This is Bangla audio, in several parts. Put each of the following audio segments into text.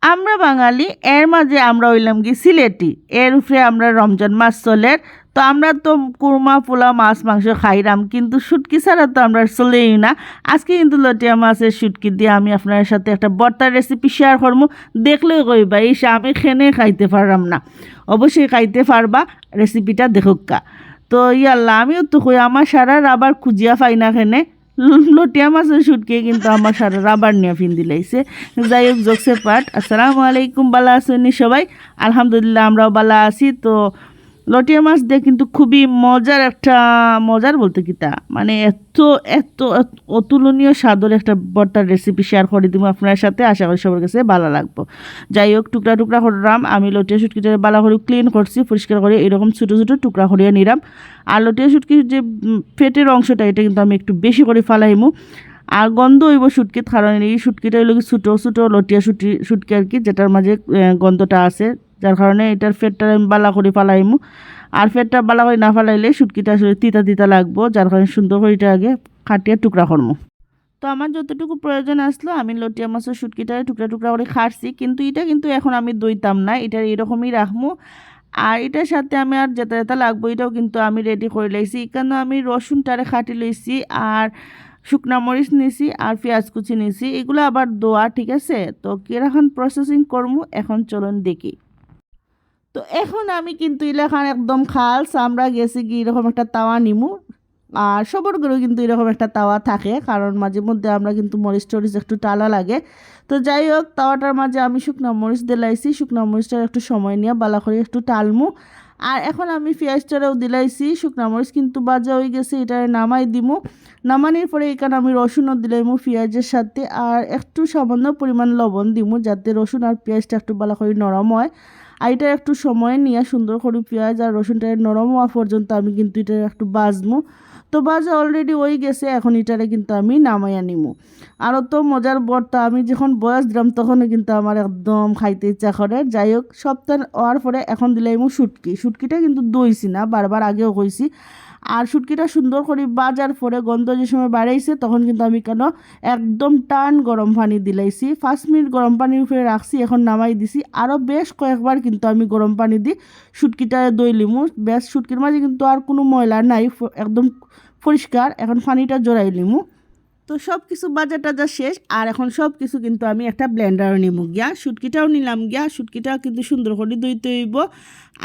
আমরা বাঙালি এর মাঝে আমরা হইলাম কি সিলেটি, এর উপরে আমরা রমজান মাস চলে। তো আমরা তো কুরমা পোলা মাছ মাংস খাইলাম, কিন্তু শুটকি ছাড়া তো আমরা চলেই না। আজকে কিন্তু লটিয়া মাছের শুটকি দিয়ে আমি আপনার সাথে একটা ভর্তার রেসিপি শেয়ার করবো। দেখলেই কইবা এই আমি খেনে খাইতে পারলাম না। অবশ্যই খাইতে পারবা, রেসিপিটা দেখুকা। তো ইয়াল্লা আমিও তো কই আমার সারা রাবার খুঁজিয়া পাই না খেনে। লটিয়া মাছের শুটকি কিন্তু আমার সারা রাবার নিয়ে ফিন দিলাইছে। যাই হোক জোকসে পাঠ। আসসালামু আলাইকুম, বালা আছেন সবাই? আলহামদুলিল্লাহ আমরাও বালা আছি। তো লটিয়া মাছ দিয়ে কিন্তু খুবই মজার একটা, মজার বলতে কি তা মানে এত এত অতুলনীয় স্বাদের একটা ভর্তার রেসিপি শেয়ার করে দিব আপনার সাথে। আশা করি সবার কাছে ভালো লাগবো। যাই হোক টুকরা টুকরা করলাম আমি লটিয়া শুটকিটা ভালো করে ক্লিন করছি, পরিষ্কার করে এরকম ছোটো ছোটো টুকরা করিয়া নিলাম। আর লটিয়া শুটকির যে পেটের অংশটা এটা কিন্তু আমি একটু বেশি করে ফালাইমু। আর গন্ধ হইব শুটকির, কারণ এই শুটকিটা হইল ছোটো ছোটো লটিয়া শুটকি আর কি, যেটার মাঝে গন্ধটা আছে, যার কারণে এটার ফেটটা আমি বালা করে ফালাইমু। আর ফেটটা বালা করে না ফালাইলে শুটকিটা আসলে তিতা তিতা লাগবো, যার কারণে সুন্দর করে এটা আগে কাটিয়ে টুকরা করবো। তো আমার যতটুকু প্রয়োজন আসলো আমি লটিয়া মাছের শুটকিটা টুকরা টুকরা করে খাটছি, কিন্তু এটা কিন্তু এখন আমি দইতাম না, এটা এরকমই রাখবো। আর এটার সাথে আমি আর যেটা যেটা লাগবো এটাও কিন্তু আমি রেডি করে লাইছি। এখানে আমি রসুনটারে খাটি লইছি, আর শুকনা মরিচ নিছি, আর পেঁয়াজ কুচি নিছি, এগুলো আবার দোয়া, ঠিক আছে। তো কিরকম প্রসেসিং করবো এখন চলুন দেখি। তো এখন আমি কিন্তু এলাকার একদম খালস আমরা গেছি কি এরকম একটা তাওয়া নিমু। আর সবার ঘরেও কিন্তু এরকম একটা তাওয়া থাকে, কারণ মাঝে মধ্যে আমরা কিন্তু মরিচ টরিচ একটু টালা লাগে। তো যাই হোক তাওয়াটার মাঝে আমি শুকনো মরিচ দিলাইছি, শুকনো মরিচটার একটু সময় নিয়ে বালা করে একটু টালমু। আর এখন আমি পেঁয়াজটারেও দিলাইছি, শুকনো মরিচ কিন্তু বাজা হয়ে গেছে, এটা নামাই দিমু। নামানোর পরে এখানে আমি রসুনও দিলাইমু পেঁয়াজের সাথে, আর একটু সামান্য পরিমাণ লবণ দিমু, যাতে রসুন আর পেঁয়াজটা একটু বালা করে নরম হয়। আর এটা একটু সময় নিয়ে সুন্দর করে পেঁয়াজ আর রসুনটা নরম হওয়া পর্যন্ত আমি কিন্তু এটা একটু বাজমু। তো বাজা অলরেডি হয়ে গেছে, এখন এটারে কিন্তু আমি নামাইয়া নিমু। আরও তো মজার ভর্তা, আমি যখন বয়স দিলাম তখনও কিন্তু আমার একদম খাইতে ইচ্ছা করে। যাই হোক সপ্তাহ হওয়ার পরে এখন দিলাইমু শুটকিটা কিন্তু দইছি না, বারবার আগেও কইছি। আর শুটকিটা সুন্দর করে বাজার পরে গন্ধ যে সময় বাড়াইছে তখন কিন্তু আমি কেন একদম টান গরম পানি দিলাইছি, 5 মিনিট গরম পানির উপরে রাখছি, এখন নামাই দিছি। আরও বেশ কয়েকবার কিন্তু আমি গরম পানি দিই শুটকিটা দই লিমু। বেশ শুটকির মাঝে কিন্তু আর কোনো ময়লা নাই, একদম পরিষ্কার। এখন পানিটা জড়াই লিমু। তো সব কিছু বাজার টাজার শেষ, আর এখন সব কিছু কিন্তু আমি একটা ব্লেন্ডারও নিমু গিয়া, শুটকিটাও নিলাম গিয়া, শুটকিটাও কিন্তু সুন্দর করে দইতে হইব।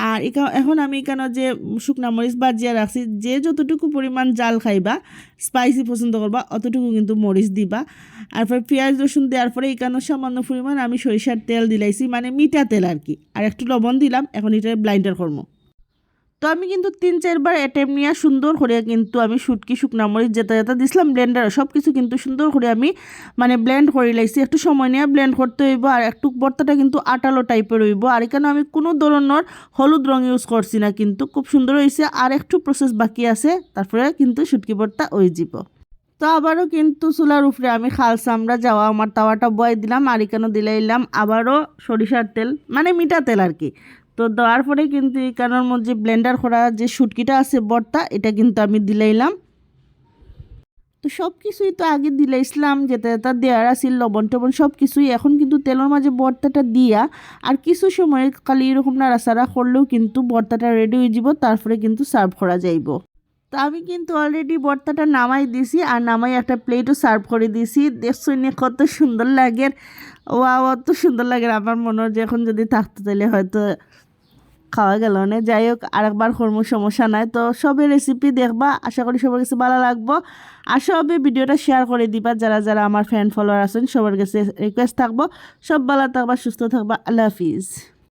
আর এখন আমি এখানে যে শুকনা মরিচ বাজিয়া রাখছি, যে যতটুকু পরিমাণ জাল খাইবা স্পাইসি পছন্দ করবা অতটুকু কিন্তু মরিচ দিবা। আর পরে পেঁয়াজ রসুন দেওয়ার পরে এখানে সামান্য পরিমাণ আমি সরিষার তেল দিলাইছি, মানে মিঠা তেল আর কি, আর একটু লবণ দিলাম। এখন এটা ব্লাইন্ডার করবো। তো আমি কিন্তু 3-4বার অ্যাটেম্প নিয়ে সুন্দর করে কিন্তু আমি শুটকি শুকনা মরিচ যেটা যেটা দিছিলাম ব্লেন্ডার সব কিছু কিন্তু সুন্দর করে আমি মানে ব্লেন্ড করে লাইছি। একটু সময় নিয়ে ব্লেন্ড করতে হইব, আর একটু ভর্তাটা কিন্তু আটালো টাইপের হইব। আর এখানে আমি কোনো ধরনের হলুদ রং ইউজ করছি না, কিন্তু খুব সুন্দর হয়েছে। আর একটু প্রসেস বাকি আছে, তারপরে কিন্তু শুটকি ভর্তা হয়ে যাব। তো আবারও কিন্তু চুলার উপরে আমি খাল চামড়া যাওয়া আমার তাওয়াটা বয় দিলাম, আর এখানে দিলাইলাম আবারও সরিষার তেল, মানে মিঠা তেল আর কি। তো দেওয়ার পরে কিন্তু এখানের মধ্যে ব্লেন্ডার করা যে শুটকিটা আছে ভর্তা, এটা কিন্তু আমি দিলাইলাম। তো সব কিছুই তো আগে দিলাইছিলাম, যেটা যেটা দেওয়ার আছিল লবণ টবণ সব কিছুই। এখন কিন্তু তেলের মাঝে ভর্তাটা দিয়া আর কিছু সময় খালি এরকম নাড়াচাড়া করলেও কিন্তু ভর্তাটা রেডি হয়ে যাব, তারপরে কিন্তু সার্ভ করা যাইব। তো আমি কিন্তু অলরেডি ভর্তাটা নামাই দিছি, আর নামাই একটা প্লেটও সার্ভ করে দিছি। দেখছো নিয়ে কত সুন্দর লাগে, অত সুন্দর লাগে। আমার মনে হয় যে এখন যদি থাকতো তাহলে হয়তো খাওয়া গেল না। যাই হোক আরেকবার কর্ম সমস্যা নাই। তো সবে রেসিপি দেখবা, আশা করি সবার কাছে ভালো লাগবো। আর সবে ভিডিওটা শেয়ার করে দিবা, যারা যারা আমার ফ্যান ফলোয়ার আছেন সবার কাছে রিকোয়েস্ট থাকবো। সব ভালো থাকবা, সুস্থ থাকবা, আল্লাহ হাফিজ।